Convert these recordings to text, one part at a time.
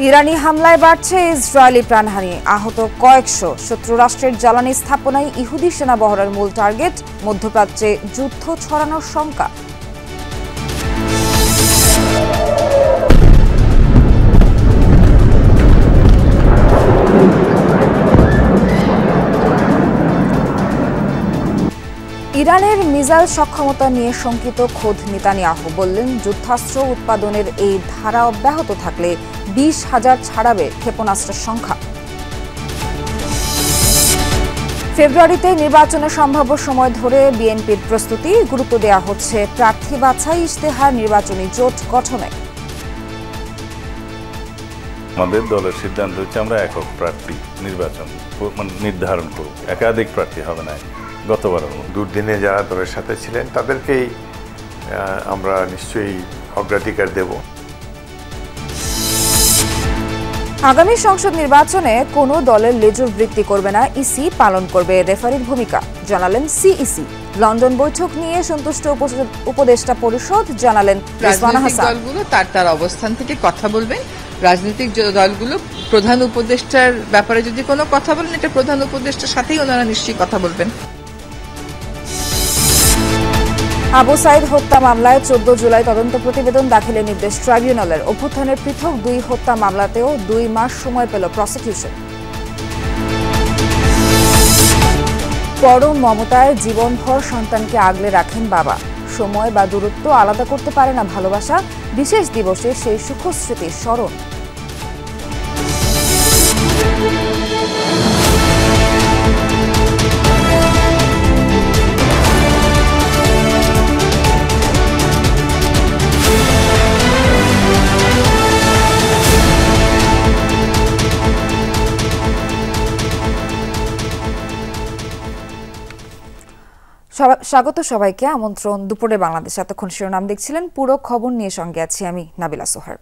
ইরানি হামলায় বাড়ছে ইসরায়েলি প্রাণহানি, আহত কয়েকশো। শত্রু রাষ্ট্রের জ্বালানি স্থাপনায় ইহুদি সেনা বহরের মূল টার্গেট। মধ্যপ্রাচ্যে যুদ্ধ ছড়ানোর শঙ্কা। ইরানের মিসাইল সক্ষমতা নিয়ে শঙ্কিত খোদ নেতানিয়াহু বললেন, যুদ্ধাস্ত্র উৎপাদনের এই ধারা অব্যাহত থাকলে 20,000 ছাড়াবে ক্ষেপণাস্ত্রের সংখ্যা। ফেব্রুয়ারিতে নির্বাচনের সম্ভাব্য সময় ধরে বিএনপির প্রস্তুতি, গুরুত্ব দেওয়া হচ্ছে প্রার্থী বাছাই, ইশতেহার, নির্বাচনী জোট গঠনে। আমাদের দলের সিদ্ধান্ত হচ্ছে আমরা একক প্রার্থী নির্বাচন নির্ধারণ করব, একাধিক প্রার্থী হবে না। গতবার দুর্দিনে যারা দলের সাথে ছিলেন তাদেরকেই আমরা নিশ্চয়ই অগ্রাধিকার দেব। আগামী সংসদ নির্বাচনে কোনো দলের লেজুর বৃত্তি করবে না ইসি, পালন করবে রেফারির ভূমিকা, জানালেন সিইসি। লন্ডন বৈঠক নিয়ে সন্তুষ্ট উপদেষ্টা পরিষদ, জানালেন রিজওয়ানা হাসান। দলগুলো তার অবস্থান থেকে কথা বলবেন। রাজনৈতিক দলগুলো প্রধান উপদেষ্টার ব্যাপারে যদি কোনো কথা বলেন, এটা প্রধান উপদেষ্টার সাথেই ওনারা নিশ্চয়ই কথা বলবেন। আবু সাইদ হত্যা মামলায় 14 জুলাই তদন্ত প্রতিবেদন দাখিলের নির্দেশ ট্রাইব্যুনালের। অভ্যুত্থানের পৃথক 2 হত্যা মামলাতেও 2 মাস সময় পেল প্রসিকিউশন। পরম মমতায় জীবনভর সন্তানকে আগলে রাখেন বাবা। সময় বা দূরত্ব আলাদা করতে পারে না ভালোবাসা। বিশেষ দিবসে সেই সুখস্মৃতির স্মরণ। স্বাগত সবাইকে, আমন্ত্রণ দুপুরে বাংলাদেশ। এতক্ষণ শিরোনাম দেখছিলেন, পুরো খবর নিয়ে সঙ্গে আছি আমি নাবিলা সোহার।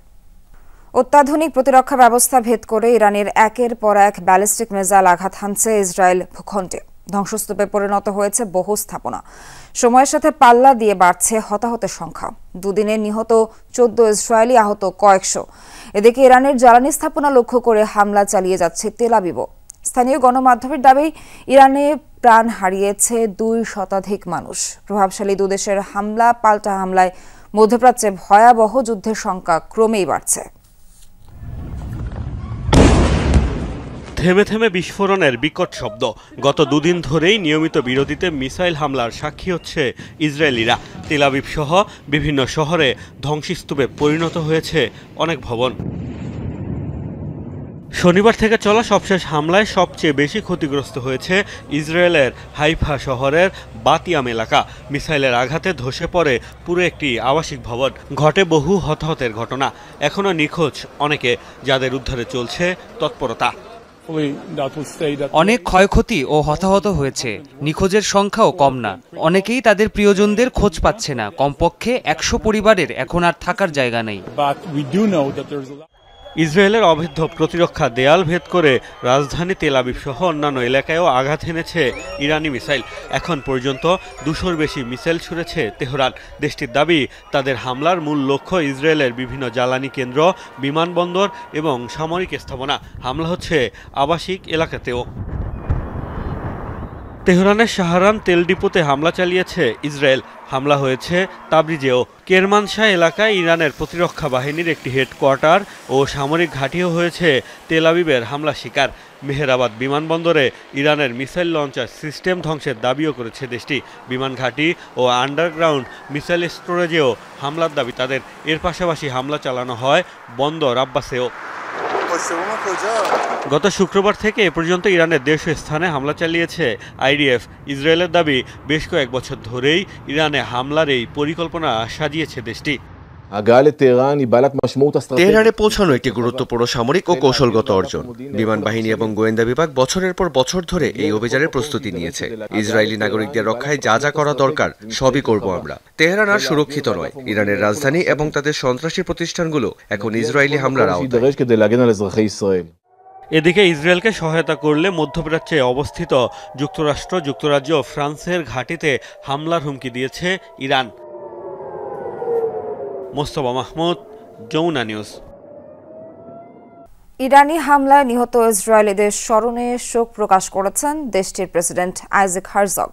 অত্যাধুনিক প্রতিরক্ষা ব্যবস্থা ভেদ করে ইরানের একের পর এক ব্যালিস্টিক মিসাইল আঘাত হানছে ইসরায়েল ভূখণ্ডে। ধ্বংসস্তূপে পরিণত হয়েছে বহু স্থাপনা। সময়ের সাথে পাল্লা দিয়ে বাড়ছে হতাহতের সংখ্যা। দুদিনে নিহত 14 ইসরায়েলি, আহত কয়েকশো। এদিকে ইরানের জ্বালানি স্থাপনা লক্ষ্য করে হামলা চালিয়ে যাচ্ছে তেল আবিবও। স্থানীয় গণমাধ্যমের দাবি, ইরানে প্রাণ হারিয়েছে 2 শতাধিক মানুষ। প্রভাবশালী দুদেশের হামলা পাল্টা হামলায় মধ্যপ্রাচ্যে ভয়াবহ যুদ্ধের সংখ্যা ক্রমেই বাড়ছে। থেমে থেমে বিস্ফোরণের বিকট শব্দ। গত 2 দিন ধরেই নিয়মিত বিরতিতে মিসাইল হামলার সাক্ষী হচ্ছে ইসরায়েলিরা। তেল আবিব সহ বিভিন্ন শহরে ধ্বংসস্তূপে পরিণত হয়েছে অনেক ভবন। শনিবার থেকে চলা সবশেষ হামলায় সবচেয়ে বেশি ক্ষতিগ্রস্ত হয়েছে ইসরায়েলের হাইফা শহরের বাতিয়াম এলাকা। মিসাইলের আঘাতে ধসে পড়ে পুরো একটি আবাসিক ভবন। ঘটে বহু হতাহতের ঘটনা। এখনও নিখোঁজ অনেকে, যাদের উদ্ধারে চলছে তৎপরতা। অনেক ক্ষয়ক্ষতি ও হতাহত হয়েছে। নিখোঁজের সংখ্যাও কম না। অনেকেই তাদের প্রিয়জনদের খোঁজ পাচ্ছে না। কমপক্ষে 100 পরিবারের এখন আর থাকার জায়গা নেই। ইসরায়েলের অভেদ্য প্রতিরক্ষা দেয়াল ভেদ করে রাজধানী তেল আবিব সহ অন্যান্য এলাকায়ও আঘাত হেনেছে ইরানি মিসাইল। এখন পর্যন্ত 200-র বেশি মিসাইল ছুড়েছে তেহরান। দেশটির দাবি, তাদের হামলার মূল লক্ষ্য ইসরায়েলের বিভিন্ন জ্বালানি কেন্দ্র, বিমানবন্দর এবং সামরিক স্থাপনা। হামলা হচ্ছে আবাসিক এলাকাতেও। তেহরানের শাহরান তেল ডিপোতে হামলা চালিয়েছে ইসরায়েল। হামলা হয়েছে তাবরিজেও। কেরমানশাহ এলাকায় ইরানের প্রতিরক্ষা বাহিনীর একটি হেডকোয়ার্টার ও সামরিক ঘাঁটিও হয়েছে তেল আবিবের হামলা শিকার। মেহেরাবাদ বিমানবন্দরে ইরানের মিসাইল লঞ্চার সিস্টেম ধ্বংসের দাবিও করেছে দেশটি। বিমান ঘাঁটি ও আন্ডারগ্রাউন্ড মিসাইল স্টোরেজেও হামলার দাবি তাদের। এর পাশাপাশি হামলা চালানো হয় বন্দর আব্বাসেও। গত শুক্রবার থেকে এ পর্যন্ত ইরানের 150 স্থানে হামলা চালিয়েছে আইডিএফ। ইসরায়েলের দাবি, বেশ কয়েক বছর ধরেই ইরানে হামলার এই পরিকল্পনা সাজিয়েছে দেশটি। তেহরানে পৌঁছানো একটি গুরুত্বপূর্ণ সামরিক ও কৌশলগত অর্জন। বিমান বাহিনী এবং গোয়েন্দা বিভাগ বছরের পর বছর ধরে এই অভিযানের প্রস্তুতি নিয়েছে। ইসরায়েলি নাগরিকদের রক্ষায় যা যা করা দরকার সবই করব আমরা। তেহরান আর সুরক্ষিত নয়। ইরানের রাজধানী এবং তাদের সন্ত্রাসী প্রতিষ্ঠানগুলো এখন ইসরায়েলি হামলার আওতায়। এদিকে ইসরায়েলকে সহায়তা করলে মধ্যপ্রাচ্যে অবস্থিত যুক্তরাষ্ট্র, যুক্তরাজ্য ও ফ্রান্সের ঘাঁটিতে হামলার হুমকি দিয়েছে ইরান। মোস্তফা মাহমুদ, যমুনা নিউজ। ইরানি হামলায় নিহত ইসরায়েলিদের স্মরণে শোক প্রকাশ করেছেন দেশটির প্রেসিডেন্ট আইজাক হারজগ।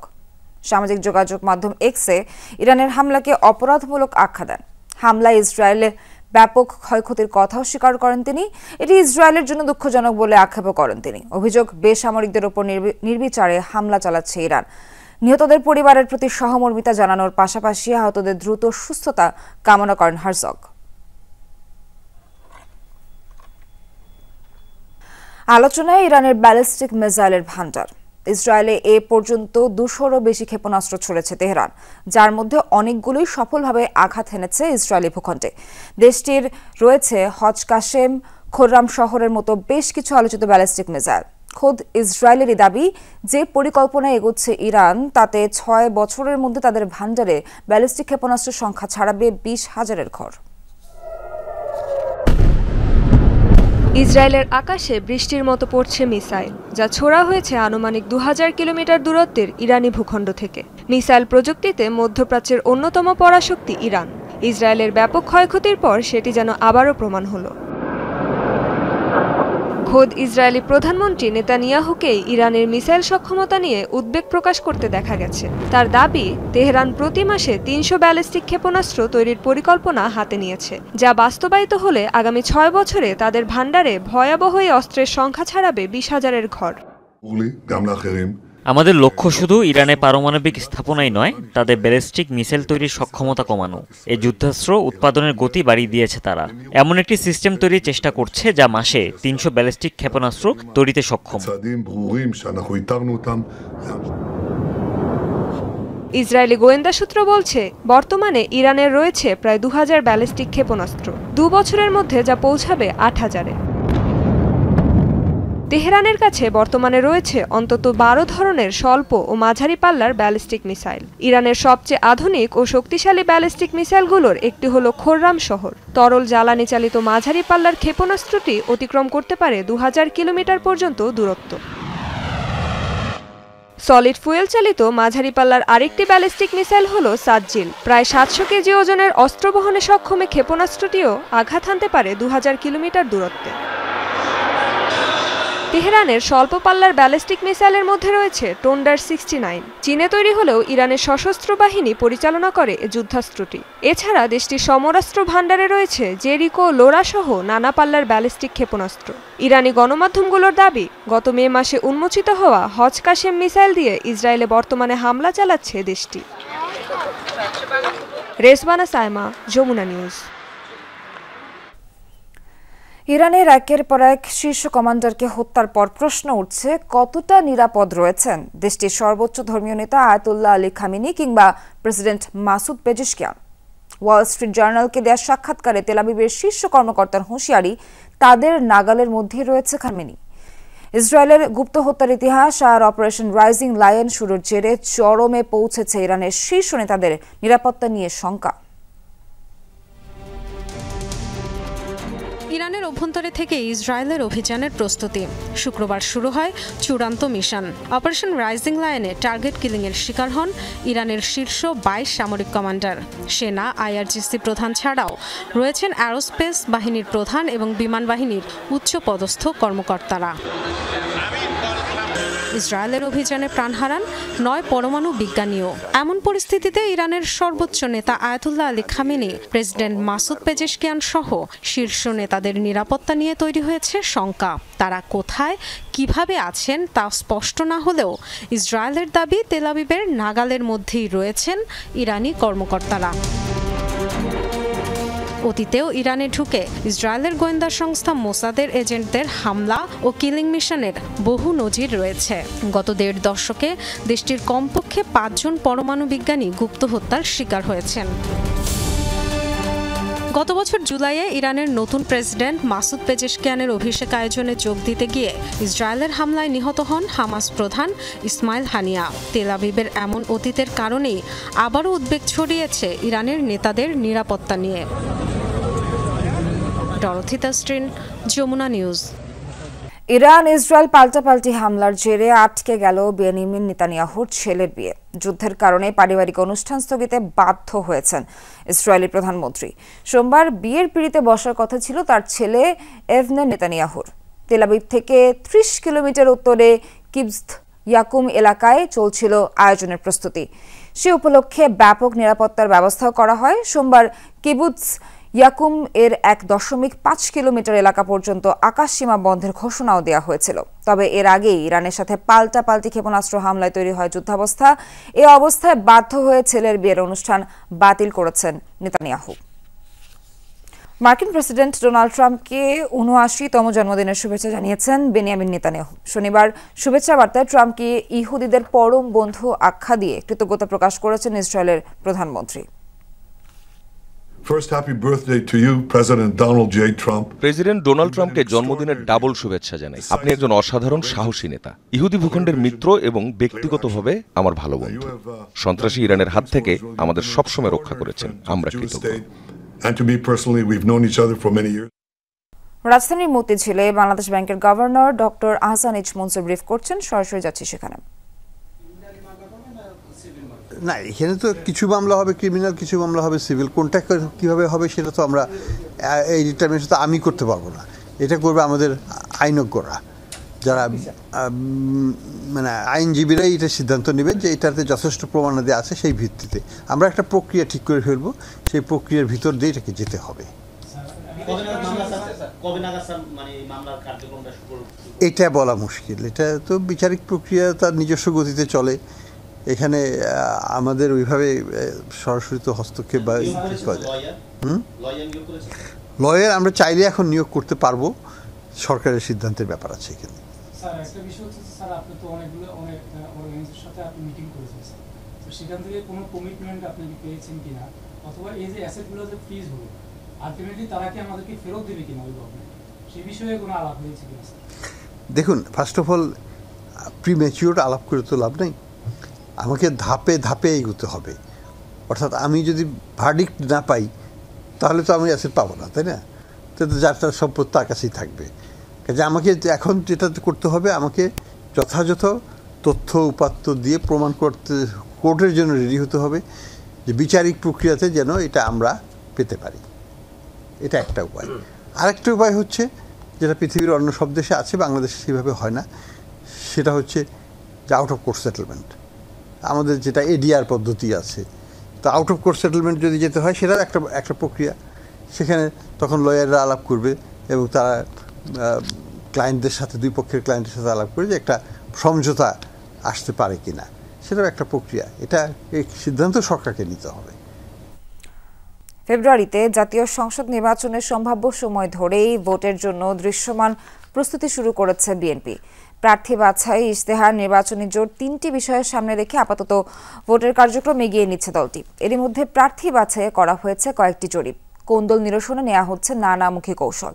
সামাজিক যোগাযোগ মাধ্যম এক্সে ইরানের হামলাকে অপরাধমূলক আখ্যা দেন। হামলায় ইসরায়েলে ব্যাপক ক্ষয়ক্ষতির কথাও স্বীকার করেন তিনি। এটি ইসরায়েলের জন্য দুঃখজনক বলে আক্ষেপও করেন তিনি। অভিযোগ, বেসামরিকদের উপর নির্বিচারে হামলা চালাচ্ছে ইরান। নিহতদের পরিবারের প্রতি সহমর্মিতা জানানোর পাশাপাশি আহতদের দ্রুত সুস্থতা কামনা করেন হারজগ। আলোচনায় ইরানের ব্যালিস্টিক মিসাইলের ভান্ডার। ইসরায়েলে এ পর্যন্ত 200-রও বেশি ক্ষেপণাস্ত্র ছুড়েছে তেহরান, যার মধ্যে অনেকগুলোই সফলভাবে আঘাত হেনেছে ইসরায়েলি ভূখণ্ডে। দেশটির রয়েছে হজ কাশেম, খোররাম শহরের মতো বেশ কিছু আলোচিত ব্যালিস্টিক মিসাইল। খোদ ইসরায়েলেরই দাবি, যে পরিকল্পনায় এগোচ্ছে ইরান তাতে 6 বছরের মধ্যে তাদের ভান্ডারে ব্যালিস্টিক ক্ষেপণাস্ত্রের সংখ্যা ছাড়াবে 20,000-এর ঘর। ইসরায়েলের আকাশে বৃষ্টির মতো পড়ছে মিসাইল, যা ছোড়া হয়েছে আনুমানিক 2000 কিলোমিটার দূরত্বের ইরানি ভূখণ্ড থেকে। মিসাইল প্রযুক্তিতে মধ্যপ্রাচ্যের অন্যতম পরাশক্তি ইরান। ইসরায়েলের ব্যাপক ক্ষয়ক্ষতির পর সেটি যেন আবারও প্রমাণ হলো। খোদ ইসরায়েলি প্রধানমন্ত্রী নেতানিয়াহুকেই ইরানের মিসাইল সক্ষমতা নিয়ে উদ্বেগ প্রকাশ করতে দেখা গেছে। তার দাবি, তেহরান প্রতি মাসে 300 ব্যালিস্টিক ক্ষেপণাস্ত্র তৈরির পরিকল্পনা হাতে নিয়েছে, যা বাস্তবায়িত হলে আগামী 6 বছরে তাদের ভান্ডারে ভয়াবহ এই অস্ত্রের সংখ্যা ছাড়াবে 20,000-এর ঘর। আমাদের লক্ষ্য শুধু ইরানের পারমাণবিক স্থাপনাই নয়, তাদের ব্যালিস্টিক মিসাইল তৈরির সক্ষমতা কমানো। এই যুদ্ধাস্ত্র উৎপাদনের গতি বাড়িয়ে দিয়েছে তারা। এমন একটি সিস্টেম তৈরির চেষ্টা করছে যা মাসে 300 ব্যালিস্টিক ক্ষেপণাস্ত্র তৈরিতে সক্ষম। ইসরায়েলি গোয়েন্দা সূত্র বলছে, বর্তমানে ইরানের রয়েছে প্রায় 2000 ব্যালিস্টিক ক্ষেপণাস্ত্র, 2 বছরের মধ্যে যা পৌঁছাবে 8000-এ। তেহরানের কাছে বর্তমানে রয়েছে অন্তত 12 ধরনের স্বল্প ও মাঝারি পাল্লার ব্যালিস্টিক মিসাইল। ইরানের সবচেয়ে আধুনিক ও শক্তিশালী ব্যালিস্টিক মিসাইলগুলোর একটি হলো খোররাম শহর। তরল জ্বালানি চালিত মাঝারি পাল্লার ক্ষেপণাস্ত্রটি অতিক্রম করতে পারে 2000 কিলোমিটার পর্যন্ত দূরত্ব। সলিড ফুয়েল চালিত মাঝারি পাল্লার আরেকটি ব্যালিস্টিক মিসাইল হলো সাজ্জিল। প্রায় 700 কেজি ওজনের অস্ত্র বহনে সক্ষম ক্ষেপণাস্ত্রটিও আঘাত হানতে পারে 2000 কিলোমিটার দূরত্বে। তেহরানের স্বল্প পাল্লার ব্যালিস্টিক মিসাইলের মধ্যে রয়েছে টোন্ডার 69। চীনে তৈরি হলেও ইরানের সশস্ত্র বাহিনী পরিচালনা করে এ যুদ্ধাস্ত্রটি। এছাড়া দেশটির সমরাস্ত্র ভান্ডারে রয়েছে জেরিকো, লোরা সহ নানা পাল্লার ব্যালিস্টিক ক্ষেপণাস্ত্র। ইরানি গণমাধ্যমগুলোর দাবি, গত মে মাসে উন্মোচিত হওয়া হজ কাশেম মিসাইল দিয়ে ইসরায়েলে বর্তমানে হামলা চালাচ্ছে দেশটি। রেসবানা সাইমা, যমুনা নিউজ। ইরানের একের পর এক শীর্ষ কমান্ডারকে হত্যার পর প্রশ্ন উঠছে, কতটা নিরাপদ রয়েছেন দেশটির সর্বোচ্চ ধর্মীয় নেতা আয়াতুল্লাহ আলী খামেনি কিংবা president Masoud Pezeshkian. Wall Street জার্নালকে দেওয়া সাক্ষাৎকারে তেল আবিবের শীর্ষ কর্মকর্তার হুঁশিয়ারি, তাদের নাগালের মধ্যেই রয়েছে খামেনি। ইসরায়েলের গুপ্ত হত্যার ইতিহাস আর অপারেশন রাইজিং লায়ন শুরুর জেরে চরমে পৌঁছেছে ইরানের শীর্ষ নেতাদের নিরাপত্তা নিয়ে শঙ্কা। ইরানের অভ্যন্তরে থেকে ইসরায়েলের অভিযানের প্রস্তুতি। শুক্রবার শুরু হয় চূড়ান্ত মিশন। অপারেশন রাইজিং লায়নে টার্গেট কিলিংয়ের শিকার হন ইরানের শীর্ষ 22 সামরিক কমান্ডার। সেনা, IRGC প্রধান ছাড়াও রয়েছেন অ্যারোস্পেস বাহিনীর প্রধান এবং বিমান বাহিনীর উচ্চপদস্থ কর্মকর্তারা। ইসরায়েলের অভিযানে প্রাণ হারান 9 পরমাণু বিজ্ঞানীও। এমন পরিস্থিতিতে ইরানের সর্বোচ্চ নেতা Ayatollah Ali Khamenei, president Masoud Pezeshkian সহ শীর্ষ নেতাদের নিরাপত্তা নিয়ে তৈরি হয়েছে শঙ্কা। তারা কোথায়, কিভাবে আছেন তা স্পষ্ট না হলেও ইসরায়েলের দাবি, তেল আবিবের নাগালের মধ্যেই রয়েছেন ইরানি কর্মকর্তারা। অতীতেও ইরানে ঢুকে ইসরায়েলের গোয়েন্দা সংস্থা মোসাদের এজেন্টদের হামলা ও কিলিং মিশনের বহু নজির রয়েছে। গত 1.5 দশকে দেশটির কমপক্ষে 5 জন পরমাণু বিজ্ঞানী গুপ্ত হত্যার শিকার হয়েছেন। গত বছর জুলাইয়ে ইরানের নতুন প্রেসিডেন্ট মাসুদ পেজেশকিয়ানের অভিষেক আয়োজনে যোগ দিতে গিয়ে ইসরায়েলের হামলায় নিহত হন হামাস প্রধান ইসমাইল হানিয়া। তেল আবিবের এমন অতীতের কারণেই আবারও উদ্বেগ ছড়িয়েছে ইরানের নেতাদের নিরাপত্তা নিয়ে। ডরথি তাস্ট্রিন, যমুনা নিউজ। ইরান ইসরায়েল পাল্টাপাল্টি হামলার জেরে আটকে গেল বেনিয়ামিন নেতানিয়াহুর ছেলের বিয়ে। যুদ্ধের কারণে পারিবারিক অনুষ্ঠান স্থগিতে বাধ্য হয়েছেন ইসরায়েলি প্রধানমন্ত্রী। সোমবার বিয়ের পিঁড়িতে বসার কথা ছিল তার ছেলে এভনে নেতানিয়াহুর। তেল আবিব থেকে ৩০ কিলোমিটার উত্তরে কিবথ ইয়াকুম এলাকায় চলছিল আয়োজনের প্রস্তুতি। সে উপলক্ষে ব্যাপক নিরাপত্তার ব্যবস্থাও করা হয়। সোমবার কিবুৎজ ইয়াকুম এর ১.৫ কিলোমিটার এলাকা পর্যন্ত আকাশসীমা বন্ধের ঘোষণাও দেওয়া হয়েছিল। তবে এর আগেই ইরানের সাথে পাল্টাপাল্টি ক্ষেপণাস্ত্র হামলায় তৈরি হয় যুদ্ধাবস্থা। এ অবস্থায় বাধ্য হয়ে ছেলের বিয়ের অনুষ্ঠান বাতিল করেছেন নেতানিয়াহু। মার্কিন প্রেসিডেন্ট ডোনাল্ড ট্রাম্পকে ৭৯তম জন্মদিনের শুভেচ্ছা জানিয়েছেন বেনিয়ামিন নেতানিয়াহু। শনিবার শুভেচ্ছা বার্তায় ট্রাম্পকে ইহুদিদের পরম বন্ধু আখ্যা দিয়ে কৃতজ্ঞতা প্রকাশ করেছেন ইসরায়েলের প্রধানমন্ত্রী। First, happy birthday to you, President Donald J. Trump. President Donald ট্রাম্পকে জন্মদিনের ডাবল শুভেচ্ছা জানাই। আপনি একজন অসাধারণ সাহসী নেতা, ইহুদি ভূখণ্ডের মিত্র এবং ব্যক্তিগতভাবে আমার ভালো বন্ধু। সন্ত্রাসী ইরানের হাত থেকে আমাদের সবসময় রক্ষা করেছেন, আমরা কৃতজ্ঞ। And to me personally, we've known each other for many years. রাজধানীর মতিঝিলে বাংলাদেশ ব্যাংকের governor doctor Ahsan H Mansur brief করছেন। সরাসরি যাচ্ছি সেখানে। না, এখানে তো কিছু মামলা হবে ক্রিমিনাল, কিছু মামলা হবে সিভিল। কোনটা কীভাবে হবে সেটা তো আমরা এই ডিটারমিনেশন তো আমি করতে পারবো না। এটা করবে আমাদের আইনজ্ঞরা, যারা মানে আইনজীবীরাই এটা সিদ্ধান্ত নেবেন যে এটাতে যথেষ্ট প্রমাণাদি আছে। সেই ভিত্তিতে আমরা একটা প্রক্রিয়া ঠিক করে ফেলবো, সেই প্রক্রিয়ার ভিতর দিয়ে এটাকে যেতে হবে। এটা বলা মুশকিল, এটা তো বিচারিক প্রক্রিয়া তার নিজস্ব গতিতে চলে। এখানে আমাদের ওইভাবে সরাসরি তো হস্তক্ষেপ বা লয়ার আমরা চাইলে এখন নিয়োগ করতে পারবো, সরকারের সিদ্ধান্তের ব্যাপার আছে এখানে। দেখুন, ফার্স্ট অফ অল প্রিম্যাচিওর আলাপ করে তো লাভ নেই, আমাকে ধাপে ধাপে এগোতে হবে। অর্থাৎ আমি যদি ভার্ডিক্ট না পাই তাহলে তো আমি অ্যাসেট পাবো না, তাই না? তো যার তার সম্পদ তার কাছেই থাকবে। কাজে আমাকে এখন যেটা করতে হবে, আমাকে যথাযথ তথ্য উপাত্ত দিয়ে প্রমাণ করতে কোর্টের জন্য রেডি হতে হবে যে বিচারিক প্রক্রিয়াতে যেন এটা আমরা পেতে পারি। এটা একটা উপায়। আরেকটা উপায় হচ্ছে, যেটা পৃথিবীর অন্য সব দেশে আছে, বাংলাদেশে সেভাবে হয় না, সেটা হচ্ছে যে আউট অফ কোর্ট সেটেলমেন্ট। আমাদের যেটা এডিআর পদ্ধতি আছে, তো আউট অফ কোর্ট সেটেলমেন্ট যদি যেতে হয় সেটা একটা প্রক্রিয়া। সেখানে তখন লয়াররা আলাপ করবে এবং তারা ক্লায়েন্টদের সাথে, দুই পক্ষের ক্লায়েন্টের সাথে আলাপ করে যে একটা সমঝোতা আসতে পারে কিনা, সেটাও একটা প্রক্রিয়া। এটা এই সিদ্ধান্ত সরকারকে নিতে হবে। ফেব্রুয়ারিতে জাতীয় সংসদ নির্বাচনের সম্ভাব্য সময় ধরেই ভোটের জন্য দৃশ্যমান প্রস্তুতি শুরু করেছে বিএনপি। প্রার্থী বাছাই, ইশতেহার, নির্বাচনী জোট, 3টি বিষয়ের সামনে রেখে আপাতত ভোটের কার্যক্রম এগিয়ে নিচ্ছে দলটি। এরই মধ্যে প্রার্থী বাছাইয়ে করা হয়েছে কয়েকটি জরিপ। কোন্দল নিরসনে নেওয়া হচ্ছে নানামুখী কৌশল।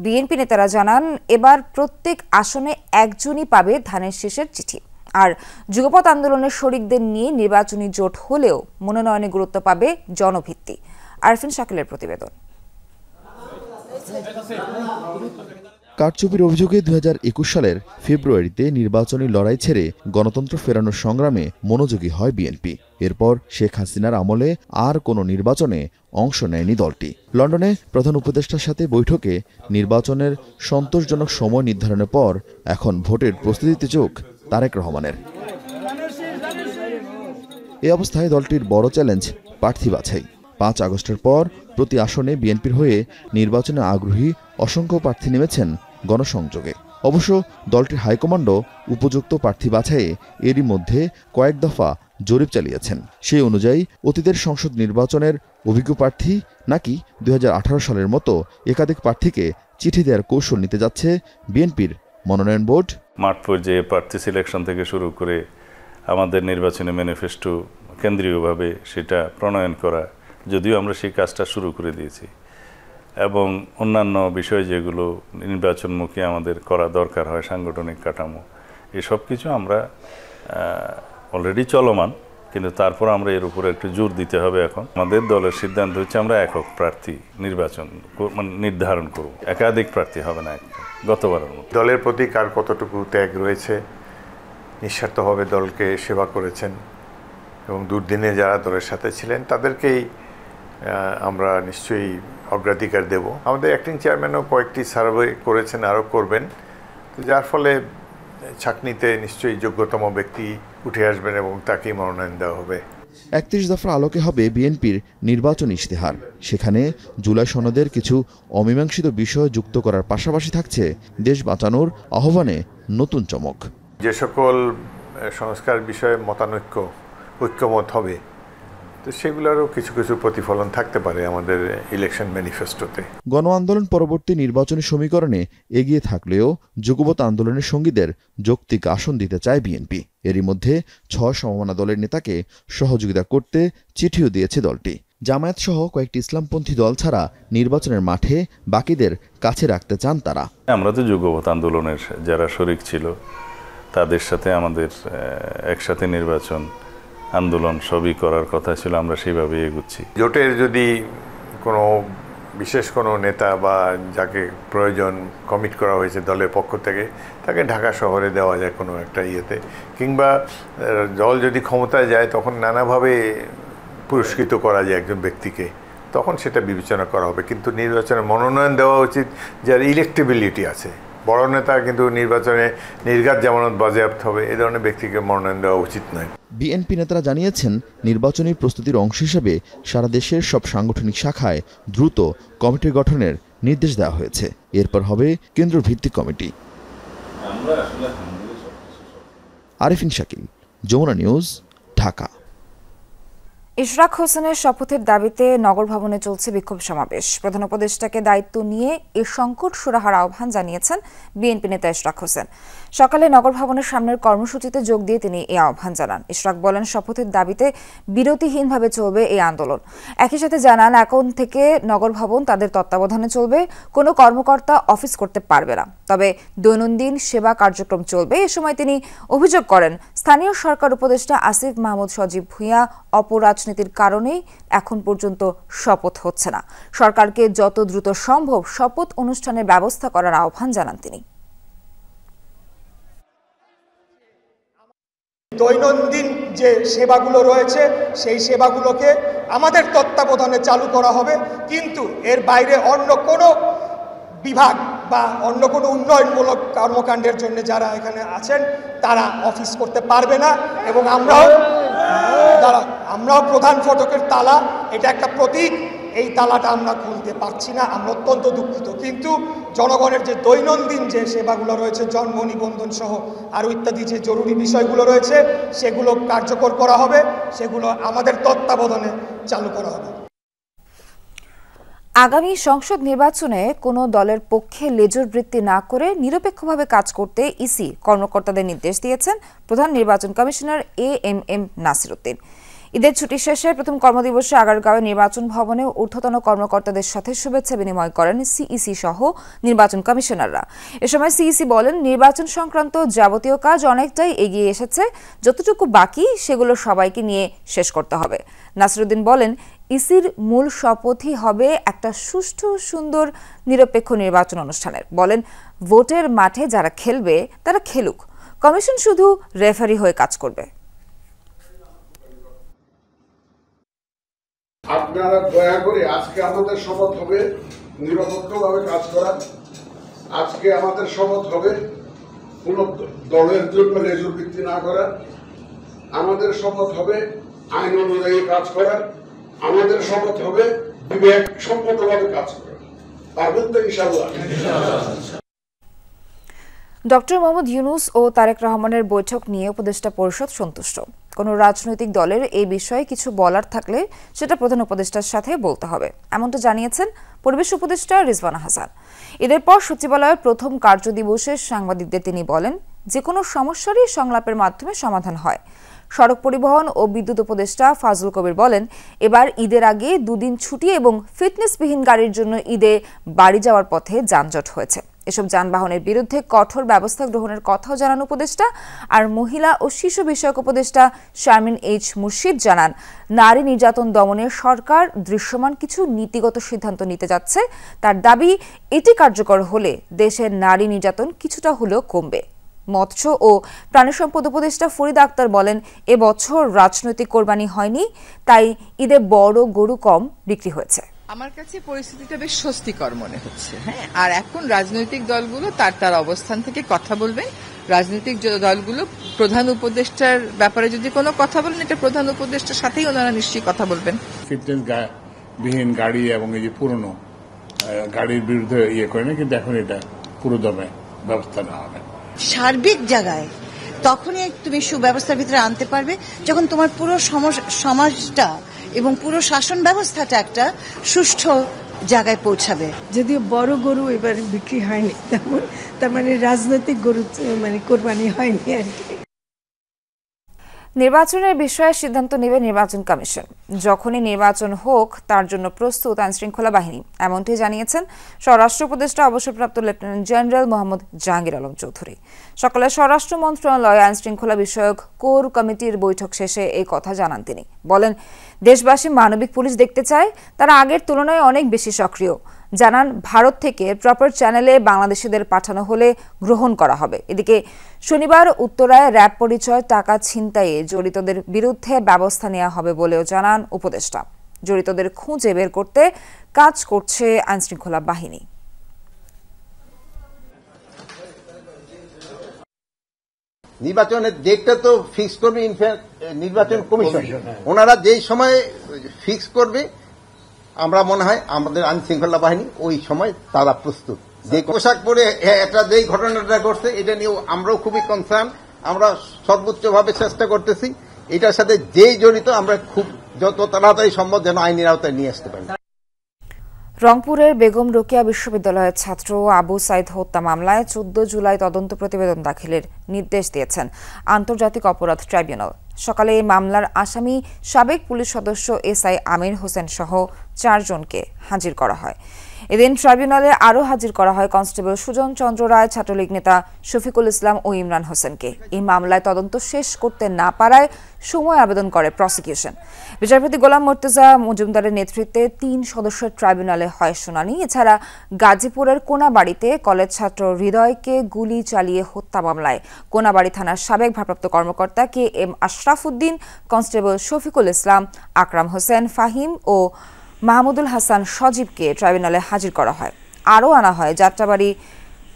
বিএনপি নেতারা জানান, এবার প্রত্যেক আসনে একজনই পাবে ধানের শীষের চিঠি। আর যুগপৎ আন্দোলনের শরিকদের নিয়ে নির্বাচনী জোট হলেও মনোনয়নে গুরুত্ব পাবে জনভিত্তি। আরফিন শাকিলের প্রতিবেদন। কারচুপির অভিযোগে ২০২১ সালের ফেব্রুয়ারিতে নির্বাচনী লড়াই ছেড়ে গণতন্ত্র ফেরানোর সংগ্রামে মনোযোগী হয় বিএনপি। এরপর শেখ হাসিনার আমলে আর কোনো নির্বাচনে অংশ নেয়নি দলটি। লন্ডনে প্রধান উপদেষ্টার সাথে বৈঠকে নির্বাচনের সন্তোষজনক সময় নির্ধারণের পর এখন ভোটের প্রস্তুতিতে চোখ তারেক রহমানের। এ অবস্থায় দলটির বড় চ্যালেঞ্জ প্রার্থী বাছাই। ৫ আগস্টের পর প্রতি আসনে বিএনপির হয়ে নির্বাচনে আগ্রহী অসংখ্য প্রার্থী নেমেছেন গণসংযোগে। অবশ্য দলটির হাইকমান্ডও উপযুক্ত প্রার্থী বাছাইয়ে এরই মধ্যে কয়েক দফা জরিপ চালিয়েছেন। সেই অনুযায়ী অতীতের সংসদ নির্বাচনের অভিজ্ঞ প্রার্থী নাকি ২০১৮ সালের মতো একাধিক প্রার্থীকে চিঠি দেওয়ার কৌশল নিতে যাচ্ছে বিএনপির মনোনয়ন বোর্ড। মাঠ পর্যায়ে প্রার্থী সিলেকশন থেকে শুরু করে আমাদের নির্বাচনী ম্যানিফেস্টো কেন্দ্রীয়ভাবে সেটা প্রণয়ন করা, যদিও আমরা সেই কাজটা শুরু করে দিয়েছি, এবং অন্যান্য বিষয় যেগুলো নির্বাচনমুখী আমাদের করা দরকার হয়, সাংগঠনিক কাঠামো, এসব কিছু আমরা অলরেডি চলমান, কিন্তু তারপর আমরা এর উপরে একটু জোর দিতে হবে। এখন আমাদের দলের সিদ্ধান্ত হচ্ছে আমরা একক প্রার্থী নির্বাচন নির্ধারণ করব, একাধিক প্রার্থী হবে না গতবারের মতো। দলের প্রতি কার কতটুকু ত্যাগ রয়েছে, নিঃস্বার্থভাবে দলকে সেবা করেছেন এবং দুর্দিনে যারা দলের সাথে ছিলেন তাদেরকেই আমরা নিশ্চয়ই অগ্রাধিকার দেব। আমাদের অ্যাক্টিং চেয়ারম্যানও কয়েকটি সার্ভে করেছেন, আরও করবেন, যার ফলে ছাঁকনিতে নিশ্চয়ই যোগ্যতম ব্যক্তি উঠে আসবেন এবং তাকেই মনোনয়ন দেওয়া হবে। ৩১ দফার আলোকে হবে বিএনপির নির্বাচনী ইশতেহার। সেখানে জুলাই সনদের কিছু অমীমাংসিত বিষয় যুক্ত করার পাশাপাশি থাকছে দেশ বাঁচানোর আহ্বানে নতুন চমক। যে সকল সংস্কার বিষয়ে ঐক্যমত হবে, তো সেগুলোরও কিছু কিছু প্রতিফলন থাকতে পারে আমাদের ইলেকশন ম্যানিফেস্টোতে। গণ আন্দোলন পরবর্তী নির্বাচনী সমীকরণে এগিয়ে থাকলেও যুগপৎ আন্দোলনের সঙ্গীদের যৌক্তিক আসন দিতে চায় বিএনপি। এরই মধ্যে ৬ সমমনা দলের নেতাকে সহযোগিতা করতে চিঠিও দিয়েছে দলটি। জামায়াত সহ কয়েকটি ইসলামপন্থী দল ছাড়া নির্বাচনের মাঠে বাকিদের কাছে রাখতে চান তারা। আমরা তো যুগপৎ আন্দোলনের যারা শরিক ছিল তাদের সাথে আমাদের একসাথে নির্বাচন আন্দোলন সবই করার কথা ছিল, আমরা সেইভাবে এগুচ্ছি। জোটের যদি কোনো বিশেষ কোনো নেতা বা যাকে প্রয়োজন কমিট করা হয়েছে দলের পক্ষ থেকে, তাকে ঢাকা শহরে দেওয়া যায় কোনো একটা ইয়েতে, কিংবা দল যদি ক্ষমতায় যায় তখন নানাভাবে পুরস্কৃত করা যায় একজন ব্যক্তিকে, তখন সেটা বিবেচনা করা হবে। কিন্তু নির্বাচনে মনোনয়ন দেওয়া উচিত যার ইলেক্টেবিলিটি আছে। বড় নেতা কিন্তু নির্বাচনে নির্ঘাত জামানত বাজেয়াপ্ত হবে, এই ধরনের ব্যক্তিকে মনোনয়ন দেওয়া উচিত নয়। বিএনপি নেতারা জানিয়েছেন নির্বাচনী প্রস্তুতির অংশ হিসেবে সারা দেশের সব সাংগঠনিক শাখায় দ্রুত কমিটি গঠনের নির্দেশ দেওয়া হয়েছে। এরপর হবে কেন্দ্র ভিত্তিক কমিটি। আরিফিন শাকিল, যমুনা নিউজ, ঢাকা। ইশরাক হোসেনের শপথের দাবিতে নগর ভবনে চলছে বিক্ষোভ সমাবেশ। প্রধান উপদেষ্টাকে দায়িত্ব নিয়ে এ সংকট সুরাহার আহ্বান জানিয়েছেন বিএনপি নেতা ইশরাক হোসেন। সকালে নগর ভবনের সামনের কর্মসূচিতে যোগ দিয়ে তিনি এই আহ্বান জানান। ইশরাক বলেন, শপথের দাবিতে বিরতিহীনভাবে চলবে এই আন্দোলন। একই সাথে জানান, এখন থেকে নগর ভবন তাদের তত্ত্বাবধানে চলবে, কোনো কর্মকর্তা অফিস করতে পারবে না, তবে দৈনন্দিন সেবা কার্যক্রম চলবে। এ সময় তিনি অভিযোগ করেন, স্থানীয় সরকার উপদেষ্টা আসিফ মাহমুদ সজীব ভূঁইয়া অপরাজনীতির কারণেই এখন পর্যন্ত শপথ হচ্ছে না। সরকারকে যত দ্রুত সম্ভব শপথ অনুষ্ঠানের ব্যবস্থা করার আহ্বান জানান তিনি। দৈনন্দিন যে সেবাগুলো রয়েছে সেই সেবাগুলোকে আমাদের তত্ত্বাবধানে চালু করা হবে, কিন্তু এর বাইরে অন্য কোনো বিভাগ বা অন্য কোনো উন্নয়নমূলক কর্মকাণ্ডের জন্য যারা এখানে আছেন তারা অফিস করতে পারবে না। এবং আমরাও প্রধান ফটকের তালা, এটা একটা প্রতীক, এই তালাটা আমরা খুলতে পারছি না, আমরা অত্যন্ত দুঃখিত। কিন্তু জনগণের যে দৈনন্দিন যে সেবাগুলো রয়েছে, জন্ম নিবন্ধন সহ আরও ইত্যাদি যে জরুরি বিষয়গুলো রয়েছে সেগুলো কার্যকর করা হবে, সেগুলো আমাদের তত্ত্বাবধানে চালু করা হবে। আগামী সংসদ নির্বাচনে কোনো দলের পক্ষে লেজুর বৃত্তি না করে নিরপেক্ষভাবে কাজ করতে ইসি কর্মকর্তাদের নির্দেশ দিয়েছেন প্রধান নির্বাচন কমিশনার এএমএম নাসির উদ্দিন। ঈদের ছুটি শেষে প্রথম কর্মদিবসে আগারগাঁওয়ে নির্বাচন ভবনে ঊর্ধ্বতন কর্মকর্তাদের সাথে শুভেচ্ছা বিনিময় করেন সিইসি সহ নির্বাচন কমিশনাররা। এ সময় সিইসি বলেন, নির্বাচন সংক্রান্ত যাবতীয় কাজ অনেকটাই এগিয়ে এসেছে, যতটুকু বাকি সেগুলো সবাইকে নিয়ে শেষ করতে হবে। নাসির উদ্দিন বলেন, ইসির মূল শপথই হবে একটা সুষ্ঠু, সুন্দর, নিরপেক্ষ নির্বাচন অনুষ্ঠানের। বলেন, ভোটের মাঠে যারা খেলবে তারা খেলুক, কমিশন শুধু রেফারি হয়ে কাজ করবে। আপনারা দয়া করে, আজকে আমাদের শপথ হবে নিরপেক্ষভাবে কাজ করার। আজকে আমাদের শপথ হবে কোন দলের জন্য লেজুর ভিত্তি না করার। আমাদের শপথ হবে আইন অনুযায়ী কাজ করার। আমাদের শপথ হবে বিবেক সম্মতভাবে কাজ করার। পারবেন তো ইনশাআল্লাহ? ডক্টর মোহাম্মদ ইউনূস ও তারেক রহমানের বৈঠক নিয়ে উপদেষ্টা পরিষদ সন্তুষ্ট। কোনো রাজনৈতিক দলের এই বিষয়ে কিছু বলার থাকলে সেটা প্রধান উপদেষ্টার সাথে বলতে হবে, এমনটা জানিয়েছেন পরিবেশ উপদেষ্টা রিজওয়ানা হাসান। এদের পর সচিবালয়ের প্রথম কার্যদিবসে সাংবাদিকদের তিনি বলেন, যে কোনো সমস্যারই সংলাপের মাধ্যমে সমাধান হয়। সড়ক পরিবহন ও বিদ্যুৎ উপদেষ্টা ফাজল কবির বলেন, এবার ঈদের আগে 2 দিন ছুটি এবং ফিটনেসবিহীন গাড়ির জন্য ঈদে বাড়ি যাওয়ার পথে যানজট হয়েছে। এসব যানবাহনের বিরুদ্ধে কঠোর ব্যবস্থা গ্রহণের কথাও জানান উপদেষ্টা। আর মহিলা ও শিশু বিষয়ক উপদেষ্টা শারমিন এইচ মুর্শিদ জানান, নারী নির্যাতন দমনে সরকার দৃশ্যমান কিছু নীতিগত সিদ্ধান্ত নিতে যাচ্ছে। তার দাবি, এটি কার্যকর হলে দেশের নারী নির্যাতন কিছুটা হলেও কমবে। মৎস্য ও প্রাণী সম্পদ উপদেষ্টা ফরিদা আক্তার বলেন, এবছর রাজনৈতিক কোরবানি হয়নি, তাই ঈদে বড় গরু কম বিক্রি হয়েছে। আমার কাছে পরিস্থিতিটা বেশ স্বস্তিকর মনে হচ্ছে। হ্যাঁ, আর এখন রাজনৈতিক দলগুলো তার অবস্থান থেকে কথা বলবেন। রাজনৈতিক দলগুলো প্রধান উপদেষ্টার ব্যাপারে যদি কোনো কথা বলেন, এটা প্রধান উপদেষ্টার সাথেই ওনারা নিশ্চয়ই কথা বলবেন। ফিটনেস বিহীন গাড়ি এবং এই যে পুরনো গাড়ির বিরুদ্ধে করে না, কিন্তু এখন এটা পুরো দমে ব্যবস্থা নেওয়া হবে। সার্বিক জায়গায় তখনই তুমি সুব্যবস্থার ভিতরে আনতে পারবে যখন তোমার পুরো সমাজটা এবং পুরো শাসন ব্যবস্থাটা একটা সুষ্ঠু জায়গায় পৌঁছাবে। যদিও বড় গরু এবার বিক্রি হয়নি, তার মানে রাজনৈতিক গরু কোরবানি হয়নি আর কি। নির্বাচনের বিষয়ে সিদ্ধান্ত নেবে নির্বাচন কমিশন। যখনই নির্বাচন হোক তার জন্য প্রস্তুত আইনশৃঙ্খলা বাহিনী, এমনটি জানিয়েছেন স্বরাষ্ট্র উপদেষ্টা অবসরপ্রাপ্ত লেফটেন্যান্ট জেনারেল মোহাম্মদ জাহাঙ্গীর আলম চৌধুরী। সকালে স্বরাষ্ট্র মন্ত্রণালয়ে আইনশৃঙ্খলা বিষয়ক কোর কমিটির বৈঠক শেষে এই কথা জানান তিনি। বলেন, দেশবাসী মানবিক পুলিশ দেখতে চায়, তারা আগের তুলনায় অনেক বেশি সক্রিয়। জানান, ভারত থেকে প্রপার চ্যানেলে বাংলাদেশিদের পাঠানো হলে গ্রহণ করা হবে। এদিকে শনিবার উত্তরায় র্যাব পরিচয় টাকা ছিনতাইয়ে জড়িতদের বিরুদ্ধে ব্যবস্থা নেওয়া হবে বলেও জানান উপদেষ্টা। জড়িতদের খুঁজে বের করতে কাজ করছে আইনশৃঙ্খলা বাহিনী। নির্বাচনের ডেটটা তো ফিক্স করবে নির্বাচন কমিশন। ওনারা যেই সময় ফিক্স করবে, আমরা মনে হয় আমাদের আইন শৃঙ্খলা বাহিনী ওই সময় তারা প্রস্তুত। যে পোশাক পরে একটা যেই ঘটনাটা ঘটছে, এটা নিয়েও আমরাও খুবই কনসার্ন। আমরা সর্বোচ্চভাবে চেষ্টা করতেছি এটার সাথে যেই জড়িত আমরা খুব যত তাড়াতাড়ি সম্ভব যেন আইনের আওতায় নিয়ে আসতে পারি। রংপুরের বেগম রোকেয়া বিশ্ববিদ্যালয়ের ছাত্র আবু সাইদ হত্যা মামলায় 14 জুলাই তদন্ত প্রতিবেদন দাখিলের নির্দেশ দিয়েছেন আন্তর্জাতিক অপরাধ ট্রাইব্যুনাল। সকালে এই মামলার আসামি সাবেক পুলিশ সদস্য এসআই আমির হোসেন সহ 4 জনকে হাজির করা হয়। এদিন ট্রাইব্যুনালে আরও হাজির করা হয় কনস্টেবল সুজন চন্দ্র রায়, ছাত্রলীগ নেতা শফিকুল ইসলাম ও ইমরান হোসেনকে। এই মামলায় তদন্ত শেষ করতে না পারায় সময় আবেদন করে প্রসিকিউশন। বিচারপতি গোলাম মর্তুজা মজুমদারের নেতৃত্বে 3 সদস্যের ট্রাইব্যুনালে হয় শুনানি। এছাড়া গাজীপুরের কোনাবাড়িতে কলেজ ছাত্র হৃদয়কে গুলি চালিয়ে হত্যা মামলায় কোনাবাড়ি থানার সাবেক ভারপ্রাপ্ত কর্মকর্তা K M Ashraf Uddin, constable Shafiqul Islam, Akram Hossain Fahim ও মাহমুদুল হাসান সজীবকে ট্রাইব্যুনালে হাজির করা হয়। আরও আনা হয় যাত্রাবাড়ি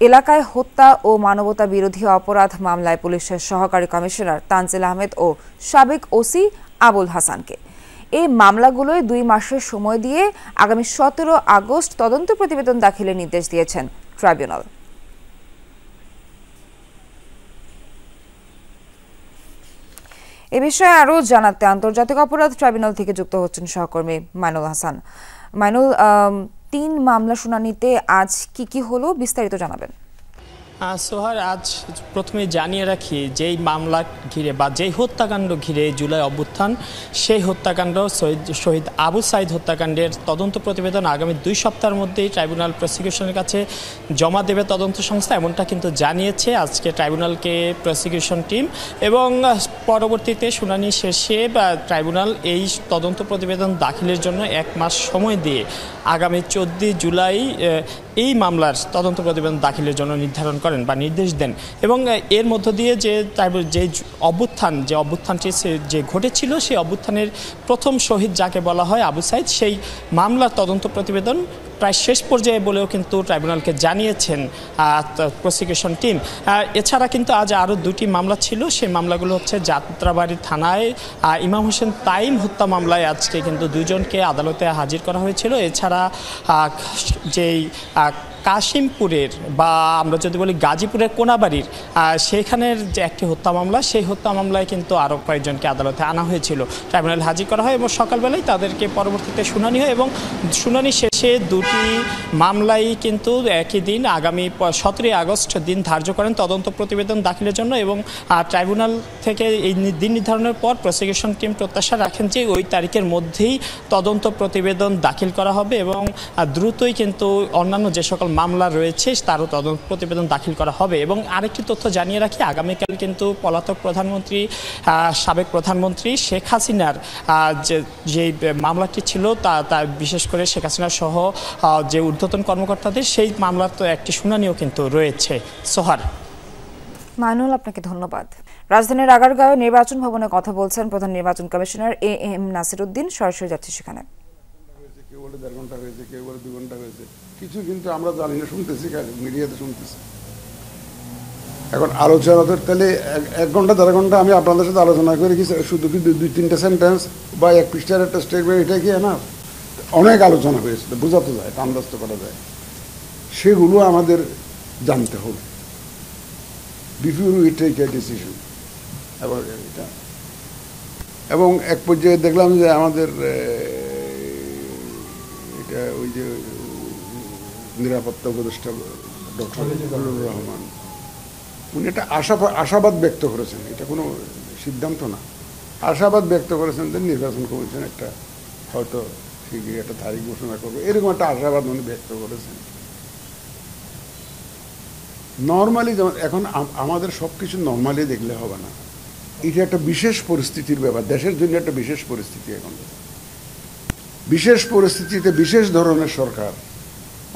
এলাকায় হত্যা ও মানবতা বিরোধী অপরাধ মামলায় পুলিশের সহকারী কমিশনার তানজিল আহমেদ ও সাবেক ওসি আবুল হাসানকে। এই মামলাগুলোয় 2 মাসের সময় দিয়ে আগামী 17 আগস্ট তদন্ত প্রতিবেদন দাখিলের নির্দেশ দিয়েছেন ট্রাইব্যুনাল। এ বিষয়ে আরও জানাতে আন্তর্জাতিক অপরাধ ট্রাইব্যুনাল থেকে যুক্ত হচ্ছেন সহকর্মী মাইনুল হাসান। মাইনুল, 3 মামলা শুনানিতে আজ কি হলো বিস্তারিত জানাবেন। সোহার, আজ প্রথমে জানিয়ে রাখি, যেই মামলা ঘিরে বা যেই হত্যাকাণ্ড ঘিরে জুলাই অভ্যুত্থান, সেই হত্যাকাণ্ড শহীদ আবু সাইদ হত্যাকাণ্ডের তদন্ত প্রতিবেদন আগামী 2 সপ্তাহের মধ্যেই ট্রাইব্যুনাল প্রসিকিউশনের কাছে জমা দেবে তদন্ত সংস্থা, এমনটা কিন্তু জানিয়েছে আজকে ট্রাইব্যুনালকে প্রসিকিউশন টিম। এবং পরবর্তীতে শুনানি শেষে ট্রাইব্যুনাল এই তদন্ত প্রতিবেদন দাখিলের জন্য 1 মাস সময় দিয়ে আগামী 14 জুলাই এই মামলার তদন্ত প্রতিবেদন দাখিলের জন্য নির্ধারণ করেন বা নির্দেশ দেন। এবং এর মধ্য দিয়ে যে অভ্যুত্থানটি যে ঘটেছিল, সেই অভ্যুত্থানের প্রথম শহীদ যাকে বলা হয় আবু সাইদ, সেই মামলার তদন্ত প্রতিবেদন প্রায় শেষ পর্যায়ে বলেও কিন্তু ট্রাইব্যুনালকে জানিয়েছেন প্রসিকিউশন টিম। এছাড়া কিন্তু আজ আরও 2টি মামলা ছিল। সেই মামলাগুলো হচ্ছে যাত্রাবাড়ি থানায় ইমাম হোসেন তাইম হত্যা মামলায় আজকে কিন্তু 2 জনকে আদালতে হাজির করা হয়েছিল। এছাড়া যেই কাশিমপুরের বা আমরা যদি বলি গাজীপুরের কোনাবাড়ির সেইখানের যে একটি হত্যা মামলা, সেই হত্যা মামলায় কিন্তু আরও কয়েকজনকে আদালতে আনা হয়েছিল, ট্রাইব্যুনাল হাজির করা হয় এবং সকালবেলায় তাদেরকে পরবর্তীতে শুনানি হয়। এবং শুনানি শেষে 2টি মামলাই কিন্তু একই দিন আগামী 17 আগস্ট দিন ধার্য করেন তদন্ত প্রতিবেদন দাখিলের জন্য। এবং ট্রাইব্যুনাল থেকে এই দিন নির্ধারণের পর প্রসিকিউশন টিম প্রত্যাশা রাখেন যে ওই তারিখের মধ্যেই তদন্ত প্রতিবেদন দাখিল করা হবে এবং দ্রুতই কিন্তু অন্যান্য যে সকল মামলা রয়েছে তারও তদন্ত প্রতিবেদন দাখিল করা হবে। এবং আরেকটি তথ্য জানিয়ে রাখি, আগামীকাল কিন্তু পলাতক প্রধানমন্ত্রী সাবেক প্রধানমন্ত্রী শেখ হাসিনার যে মামলাটি ছিল তা বিশেষ করে শেখ হাসিনা সহ যে ঊর্ধ্বতন কর্মকর্তাদের সেই মামলার তো একটি শুনানিও কিন্তু রয়েছে। সোহার। মাইনুল, আপনাকে ধন্যবাদ। রাজধানীর আগারগাঁও নির্বাচন ভবনে কথা বলছেন প্রধান নির্বাচন কমিশনার AM নাসির উদ্দিন। সরাসরি যাচ্ছে সেখানে। কেউ বলে 1.5 ঘন্টা হয়েছে, কেউ বলে 2 ঘন্টা হয়েছে, কিছু কিন্তু আমরা জানি না, শুনতেছি মিডিয়াতে শুনতেছি। এখন আলোচনাদের তাহলে 1 ঘন্টা 1.5 ঘন্টা আমি আপনাদের সাথে আলোচনা করে কি শুধু কি 2-3টা সেন্টেন্স বা 1 পৃষ্ঠার একটা স্টেটমেন্ট, এটা কি না? অনেক আলোচনা হয়েছে, বোঝাতে যায়, আন্দাজ করা যায়, সেগুলো আমাদের জানতে হবে before we take a decision. এবং এক পর্যায়ে দেখলাম যে আমাদের এটা ওই যে নিরাপত্তা উপদেষ্টা ডক্টর ফজলুর রহমান, উনি একটা আশাবাদ ব্যক্ত করেছেন, এটা কোনো সিদ্ধান্ত না, আশাবাদ ব্যক্ত করেছেন যে নির্বাচন কমিশন একটা হয়তো শীঘ্রই একটা তারিখ ঘোষণা করবে, এরকম একটা আশাবাদ উনি ব্যক্ত করেছেন। নর্মালি যেমন এখন আমাদের সব কিছু নর্মালি দেখলে হবে না, এটা একটা বিশেষ পরিস্থিতির ব্যাপার, দেশের জন্য একটা বিশেষ পরিস্থিতি। এখন বিশেষ পরিস্থিতিতে বিশেষ ধরনের সরকার,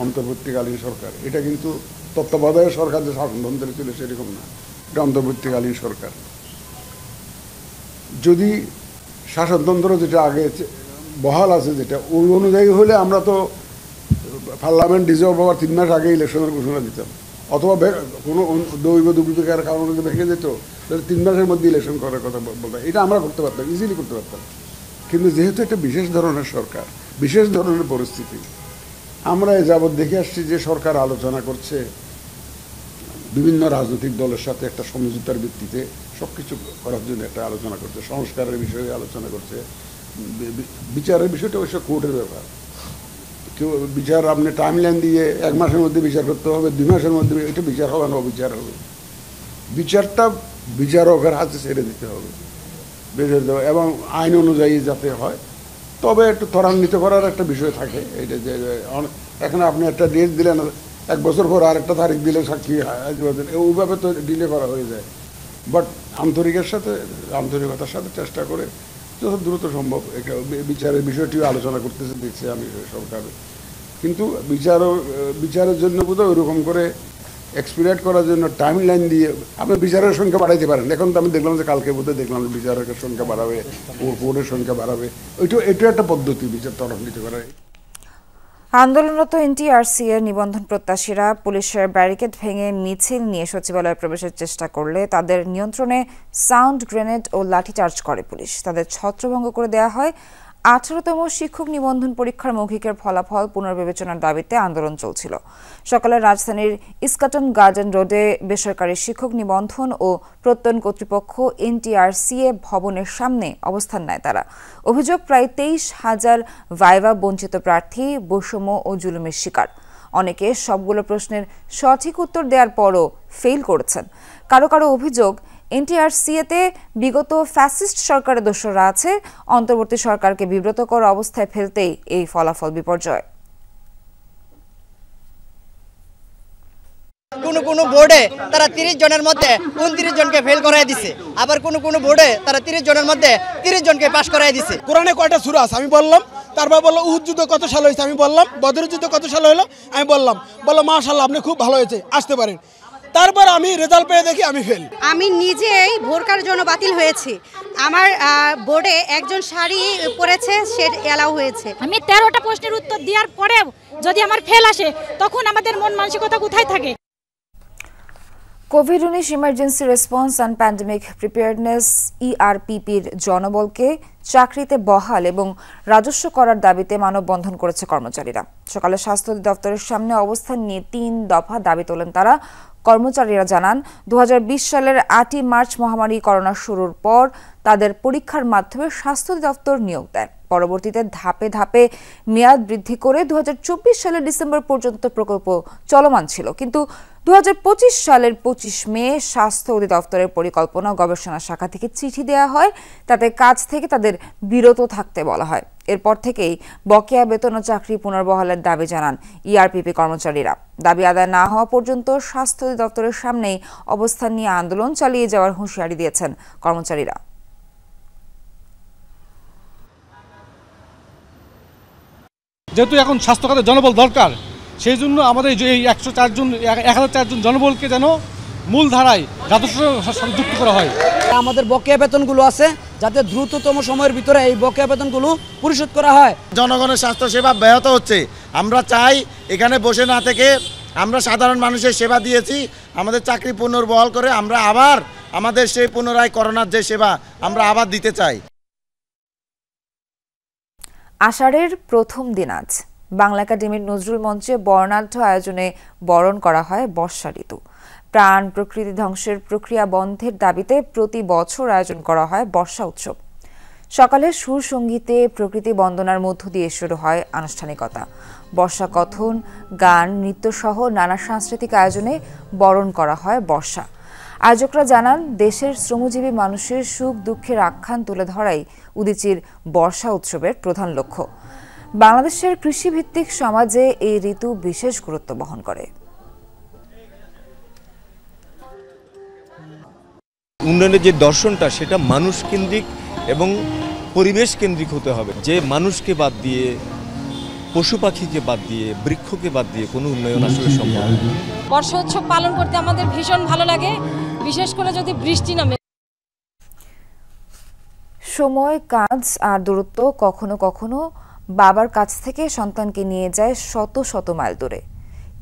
অন্তর্বর্তীকালীন সরকার, এটা কিন্তু তত্ত্বাবধায়ক সরকার যে শাসনতন্ত্রে ছিল সেরকম না, এটা অন্তর্বর্তীকালীন সরকার। যদি শাসনতন্ত্র যেটা আগে বহাল আছে যেটা ওই অনুযায়ী হলে আমরা তো পার্লামেন্ট ডিজলভ হওয়ার 3 মাস আগে ইলেকশনের ঘোষণা দিতাম, অথবা কোনো দৈব দুর্বৃত্তকার কারণে ভেঙে যেত, তাহলে 3 মাসের মধ্যে ইলেকশন করার কথা বলতাম, এটা আমরা করতে পারতাম, ইজিলি করতে পারতাম। কিন্তু যেহেতু একটা বিশেষ ধরনের সরকার, বিশেষ ধরনের পরিস্থিতি, আমরা এ যাবৎ দেখে আসছি যে সরকার আলোচনা করছে বিভিন্ন রাজনৈতিক দলের সাথে একটা সমঝোতার ভিত্তিতে সব কিছু করার জন্য একটা আলোচনা করছে, সংস্কারের বিষয়ে আলোচনা করছে, বিচারের বিষয়টা অবশ্য কোর্টের ব্যাপার। কেউ বিচার আপনি টাইম লাইন দিয়ে 1 মাসের মধ্যে বিচার করতে হবে, 2 মাসের মধ্যে, এটা বিচার হবে না, অবিচার হবে। বিচারটা বিচারকের হাতে ছেড়ে দিতে হবে, বেঁধে দেওয়া এবং আইন অনুযায়ী যাতে হয়, তবে একটু ত্বরান্বিত করার একটা বিষয় থাকে। এটা যে এখন আপনি একটা ডেট দিলেন, 1 বছর পর আরেকটা তারিখ দিলে সাক্ষী ওইভাবে তো ডিলে করা হয়ে যায়। বাট আন্তরিকতার সাথে চেষ্টা করে যত দ্রুত সম্ভব বিচারের বিষয়টিও আলোচনা করতেছে দেখছি আমি সরকার। কিন্তু বিচারের জন্য বোধহয় ওইরকম করে এক্সপিরিয়েট করার জন্য টাইম লাইন দিয়ে আপনি বিচারের সংখ্যা বাড়াইতে পারেন। এখন তো আমি দেখলাম যে কালকে বোধহয় দেখলাম যে বিচারকের সংখ্যা বাড়াবে, কোর্টের সংখ্যা বাড়াবে, এটা একটা পদ্ধতি বিচার ত্বরান্বিত করার। আন্দোলনরত এনটিআরসি এর নিবন্ধন প্রত্যাশীরা পুলিশের ব্যারিকেড ভেঙে মিছিল নিয়ে সচিবালয়ে প্রবেশের চেষ্টা করলে তাদের নিয়ন্ত্রণে সাউন্ড গ্রেনেড ও লাঠিচার্জ করে পুলিশ। তাদের ছত্রভঙ্গ করে দেওয়া হয়। 18তম শিক্ষক নিবন্ধন পরীক্ষার মৌখিকের ফলাফল পুনর্বিবেচনার দাবিতে আন্দোলন চলছিল। সকালে রাজধানীর ইস্কাটন গার্ডেন রোডে বেসরকারি শিক্ষক নিবন্ধন ও প্রত্যয়ন কর্তৃপক্ষ এনটিআরসিএ ভবনের সামনে অবস্থান নেয় তারা। অভিযোগ, প্রায় 23,000 ভাইভা বঞ্চিত প্রার্থী বৈষম্য ও জুলুমের শিকার। অনেকে সবগুলো প্রশ্নের সঠিক উত্তর দেওয়ার পরও ফেল করেছেন। কারো কারো অভিযোগ, এনটিআরসিএতে বিগত ফ্যাসিস্ট সরকারের দোসররা আছে, অন্তর্বর্তী সরকারকে বিব্রতকর অবস্থায় ফেলতেই এই ফলাফল বিপর্যয়। কোনো বোর্ডে তারা 30 জনের মধ্যে 29 জনকে ফেল করাই দিছে, আবার কোনো বোর্ডে তারা 30 জনের মধ্যে 30 জনকে পাস করাই দিছে। কোরআনে কয়টা সূরা আছে আমি বললাম, তারপর বললো উহুদ যুদ্ধ কত সাল হয়েছে আমি বললাম, বদর যুদ্ধ কত সাল হলো আমি বললাম, বললো মাশাআল্লাহ আপনি খুব ভালো হয়েছে, আসতে পারেন। তারপর আমি রেজাল্ট পেয়ে দেখি আমি ফেল। আমি নিজেই ভোরকার জন্য বাতিল হয়েছি। আমার বোর্ডে একজন শাড়ি পরেছে, সে এলাও হয়েছে। আমি 13টা প্রশ্নের উত্তর দেওয়ার পরেও যদি আমার ফেল আসে তখন আমাদের মন মানসিকতা কোথায় থাকে? কোভিড-19 emergency response and pandemic preparedness ERPPর জনবলকে চাকরিতে বহাল এবং রাজস্ব করার দাবিতে মানববন্ধন করেছে কর্মচারীরা। সকালে স্বাস্থ্য দপ্তরের সামনে অবস্থান নিয়ে 3 দফা দাবি তোলেন তারা। কর্মচারীরা জানান, 2020 সালের 8 মার্চ মহামারী করোনা শুরুর পর তাদের পরীক্ষার মাধ্যমে স্বাস্থ্য দপ্তর নিয়োগ দেয়। পরবর্তীতে ধাপে ধাপে মেয়াদ বৃদ্ধি করে 2024 সালের ডিসেম্বর পর্যন্ত প্রকল্প চলমান ছিল, কিন্তু 2025 সালের 25 মে স্বাস্থ্য অধিদপ্তরের পরিকল্পনা ও গবেষণা শাখা থেকে চিঠি দেওয়া হয়, তাতে কাজ থেকে তাদের বিরত থাকতে বলা হয়। এরপর থেকেই বকেয়া বেতন ও চাকরি পুনর্বহালের দাবি জানান ইআরপিপি কর্মচারীরা। দাবি আদায় না হওয়া পর্যন্ত স্বাস্থ্য অধিদপ্তরের সামনেই অবস্থান নিয়ে আন্দোলন চালিয়ে যাওয়ার হুঁশিয়ারি দিয়েছেন কর্মচারীরা। যেহেতু এখন স্বাস্থ্য খাতে জনবল দরকার, সেই জন্য আমাদের এই 1004 জন জনবলকে যেন মূল ধারায় রাজস্বের সাথে যুক্ত করা হয়। আমাদের বকেয়া বেতনগুলো আছে, যাতে দ্রুততম সময়ের ভিতরে এই বকেয়া বেতনগুলো পরিশোধ করা হয়। জনগণের স্বাস্থ্য সেবা ব্যাহত হচ্ছে। আমরা চাই এখানে বসে না থেকে আমরা সাধারণ মানুষের সেবা দিয়েছি, আমাদের চাকরি পুনর্বহাল করে আমরা আবার আমাদের সেই পুনরায় করোনার যে সেবা আমরা আবার দিতে চাই। আষাঢ়ের প্রথম দিন আজ বাংলা একাডেমির নজরুল মঞ্চে বর্ণাঢ্য আয়োজনে বরণ করা হয় বর্ষা ঋতু। প্রাণ প্রকৃতি ধ্বংসের প্রক্রিয়া বন্ধের দাবিতে প্রতি বছর আয়োজন করা হয় বর্ষা উৎসব। সকালে সুর সঙ্গীতে প্রকৃতি বন্দনার মধ্য দিয়ে শুরু হয় আনুষ্ঠানিকতা। বর্ষা কথন, গান, নৃত্য সহ নানা সাংস্কৃতিক আয়োজনে বরণ করা হয় বর্ষা। আয়োজকরা জানান, দেশের শ্রমজীবী মানুষের সুখ দুঃখের আখ্যান তুলে ধরাই উদীচীর বর্ষা উৎসবের প্রধান লক্ষ্য। বাংলাদেশের কৃষিভিত্তিক সমাজে এই ঋতু বিশেষ গুরুত্ব বহন করে। উন্নয়নের যে দর্শনটা সেটা মানুষ কেন্দ্রিক এবং পরিবেশ কেন্দ্রিক হতে হবে। যে মানুষকে বাদ দিয়ে, পশু পাখিকে বাদ দিয়ে, বৃক্ষকে বাদ দিয়ে কোনো উন্নয়ন আসলে সম্ভব নয়। বর্ষা উৎসব পালন করতে আমাদের ভীষণ ভালো লাগে, বিশেষ করে যদি বৃষ্টি নামে। সময়, কাজ আর দূরত্ব কখনো কখনো বাবার কাছ থেকে সন্তানকে নিয়ে যায় শত শত মাইল দূরে।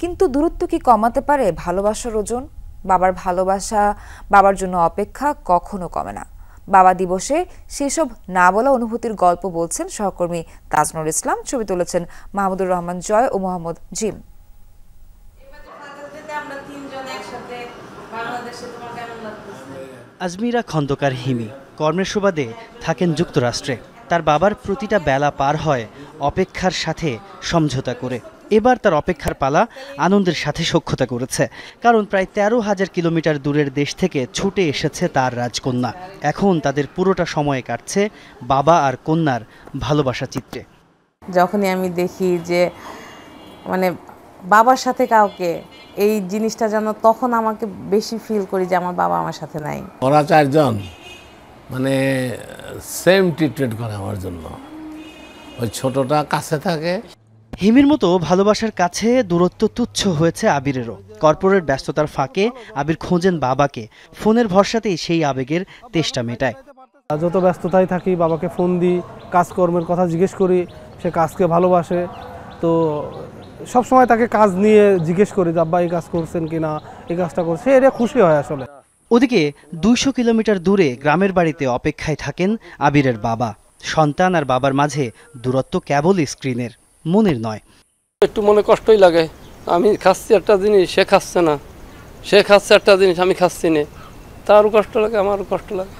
কিন্তু দূরত্ব কি কমাতে পারে ভালোবাসার ওজন? বাবার ভালোবাসা, বাবার জন্য অপেক্ষা কখনো কমে না। বাবা দিবসে সেসব না বলা অনুভূতির গল্প বলছেন সহকর্মী তাজনুর ইসলাম। ছবি তুলেছেন মাহমুদুর রহমান জয় ও মোহাম্মদ জিম। আজমিরা খন্দকার হিমি কর্মের সুবাদে থাকেন যুক্তরাষ্ট্রে। তার বাবার প্রতিটা বেলা পার হয় অপেক্ষার সাথে সমঝোতা করে। এবার তার অপেক্ষার পালা আনন্দের সাথে সখ্যতা করেছে, কারণ প্রায় 13,000 কিলোমিটার দূরের দেশ থেকে ছুটে এসেছে তার রাজকন্যা। এখন তাদের পুরোটা সময় কাটছে বাবা আর কন্যার ভালোবাসা চিত্রে। যখনই আমি দেখি যে মানে বাবার সাথে কাউকে, এই জিনিসটা যেন তখন আমাকে বেশি ফিল করি যে আমার বাবা আমার সাথে নাই। ওরা 4 জন মানে সেম ট্রিটমেন্ট করে আমার জন্য। ওই ছোটটা কাছে থাকে। হিমির মতো ভালোবাসার কাছে দূরত্ব তুচ্ছ হয়েছে আবিরেরও। কর্পোরেট ব্যস্ততার ফাঁকে আবির খোঁজেন বাবাকে। ফোনের ভরসাতেই সেই আবেগের তেষ্টা মেটায়। যত ব্যস্ততায় থাকি বাবাকে ফোন দিই, কাজকর্মের কথা জিজ্ঞেস করি, সে কাজকে ভালোবাসে। তো সবসময় তাকে কাজ নিয়ে জিজ্ঞেস করি যে আব্বা এই কাজ করছেন কিনা, এই কাজটা করছে, এটা খুশি হয় আসলে। ওদিকে 200 কিলোমিটার দূরে গ্রামের বাড়িতে অপেক্ষায় থাকেন আবিরের বাবা। সন্তান আর বাবার মাঝে দূরত্ব কেবল স্ক্রিনের, মনের নয়। একটু মনে কষ্টই লাগে। আমি খাচ্ছি একটা জিনিস, সে খাচ্ছে না, সে খাচ্ছে একটা জিনিস, আমি খাচ্ছি না, তারও কষ্ট লাগে, আমারও কষ্ট লাগে।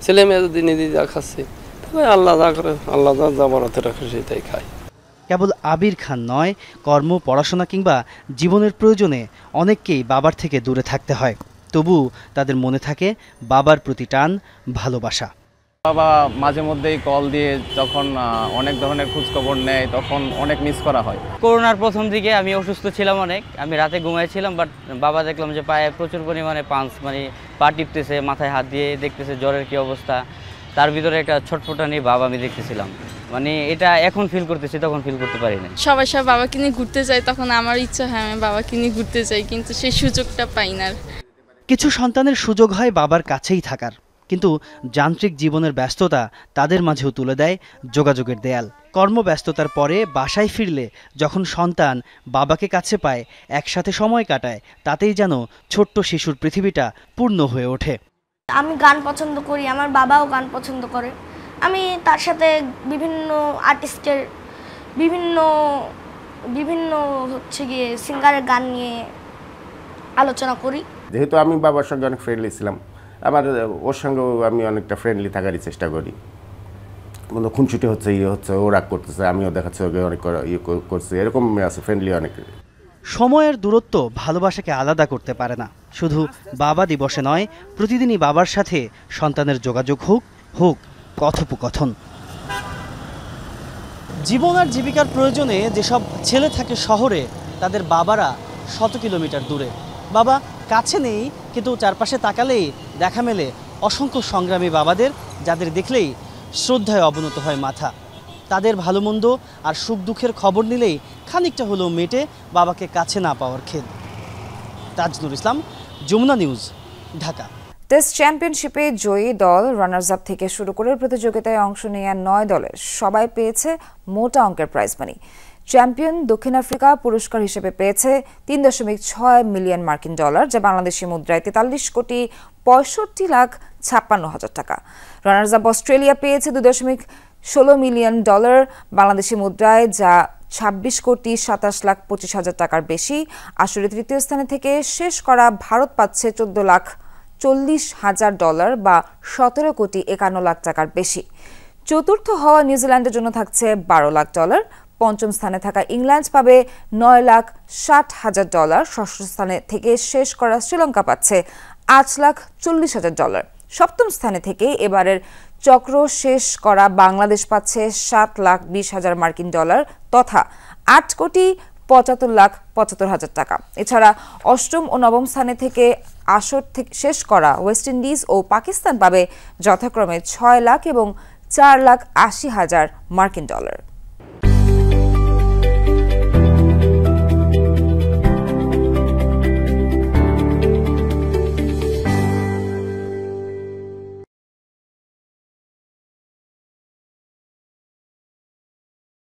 ছেলে মেয়ে যদি নিজে যা খাচ্ছি, তবে আল্লাহ যা করে, আল্লাহ যা বরাতে রাখে সেটাই খায়। কেবল আবির খান নয়, কর্ম, পড়াশোনা কিংবা জীবনের প্রয়োজনে অনেককেই বাবার থেকে দূরে থাকতে হয়। তবু তাদের মনে থাকে বাবার প্রতি টান, ভালোবাসা। বাবা মাঝে মধ্যেই কল দিয়ে যখন অনেক ধরনের খোঁজখবর নেয়, তখন অনেক মিস করা হয়। করোনার প্রথম দিকে আমি অসুস্থ ছিলাম অনেক, আমি রাতে ঘুমাইছিলাম, বাট বাবা দেখলাম যে পায়ে প্রচুর পরিমাণে পাঞ্চ, মানে পা টিপতেছে, মাথায় হাত দিয়ে দেখতেছে জ্বরের কি অবস্থা। তার ভিতরে একটা ছটফটানি ভাব আমি দেখতেছিলাম। মানে এটা এখন ফিল করতেছি, তখন ফিল করতে পারি না। সবাই বাবাকে নিয়ে ঘুরতে যায়, তখন আমার ইচ্ছা হয় আমি বাবাকে নিয়ে ঘুরতে যাই, কিন্তু সেই সুযোগটা পাই না। কিছু সন্তানের সুযোগ হয় বাবার কাছেই থাকার, কিন্তু যান্ত্রিক জীবনের ব্যস্ততা তাদের মাঝেও তুলে দেয় যোগাযোগের দেয়াল। কর্মব্যস্ততার পরে বাসায় ফিরলে যখন সন্তান বাবাকে কাছে পায়, একসাথে সময় কাটায়, তাতেই যেন ছোট্ট শিশুর পৃথিবীটা পূর্ণ হয়ে ওঠে। আমি গান পছন্দ করি, আমার বাবাও গান পছন্দ করে। আমি তার সাথে বিভিন্ন আর্টিস্টের বিভিন্ন হচ্ছে গিয়ে সিঙ্গারের গান নিয়ে আলোচনা করি। যেহেতু আমি বাবার সঙ্গে অনেক ফ্রেন্ডলি ছিলাম, আবার ওর সঙ্গেও আমি অনেকটা ফ্রেন্ডলি থাকারই চেষ্টা করি। কোনো খুনছুটি হচ্ছে, ইয়ে হচ্ছে, ও রাগ করতেছে, আমিও দেখাচ্ছি ওকে অনেক ইয়ে করছি, এরকম আছে ফ্রেন্ডলি অনেক। সময়ের দূরত্ব ভালোবাসাকে আলাদা করতে পারে না। শুধু বাবা দিবসে নয়, প্রতিদিনই বাবার সাথে সন্তানের যোগাযোগ হোক কথোপকথন। জীবন আর জীবিকার প্রয়োজনে যেসব ছেলে থাকে শহরে, তাদের বাবারা শত কিলোমিটার দূরে। বাবা কাছে নেই, কিন্তু চারপাশে তাকালেই দেখা মেলে অসংখ্য সংগ্রামী বাবাদের, যাদের দেখলেই শ্রদ্ধায় অবনত হয় মাথা। তাদের ভালো মন্দ আর সুখ দুঃখের খবর নিলেই খানিকটা হলেও মেটে বাবাকে কাছে না পাওয়ার খেদ। তাজনুর ইসলাম, যমুনা নিউজ, ঢাকা। টেস্ট চ্যাম্পিয়নশিপে জয়ী দল রানার্স আপ থেকে শুরু করে প্রতিযোগিতায় অংশ নেওয়া 9 দলের সবাই পেয়েছে মোটা অঙ্কের প্রাইজ মানি। চ্যাম্পিয়ন দক্ষিণ আফ্রিকা পুরস্কার হিসেবে পেয়েছে 3.6 মিলিয়ন মার্কিন ডলার, যা বাংলাদেশি মুদ্রায় 43,65,56,000 টাকা। রানার্স আপ অস্ট্রেলিয়া পেয়েছে 2.16 মিলিয়ন ডলার বাংলাদেশি মুদ্রায়, যা 26,27,25,000 টাকার বেশি। আসলে তৃতীয় স্থানে থেকে শেষ করা ভারত পাচ্ছে 14,40,000 ডলার বা 17,51,00,000 টাকার বেশি। চতুর্থ হওয়া নিউজিল্যান্ডের জন্য থাকছে 12 লাখ ডলার। পঞ্চম স্থানে থাকা ইংল্যান্ড পাবে 9,60,000 ডলার। ষষ্ঠ স্থানে থেকে শেষ করা শ্রীলঙ্কা পাচ্ছে 8,40,000 ডলার। সপ্তম স্থানে থেকে এবারের চক্র শেষ করা বাংলাদেশ পাচ্ছে 7,20,000 মার্কিন ডলার তথা 8,75,75,000 টাকা। এছাড়া অষ্টম ও নবম স্থানে থেকে আসর থেকে শেষ করা ওয়েস্ট ইন্ডিজ ও পাকিস্তান পাবে যথাক্রমে 6 লাখ এবং 4,80,000 মার্কিন ডলার।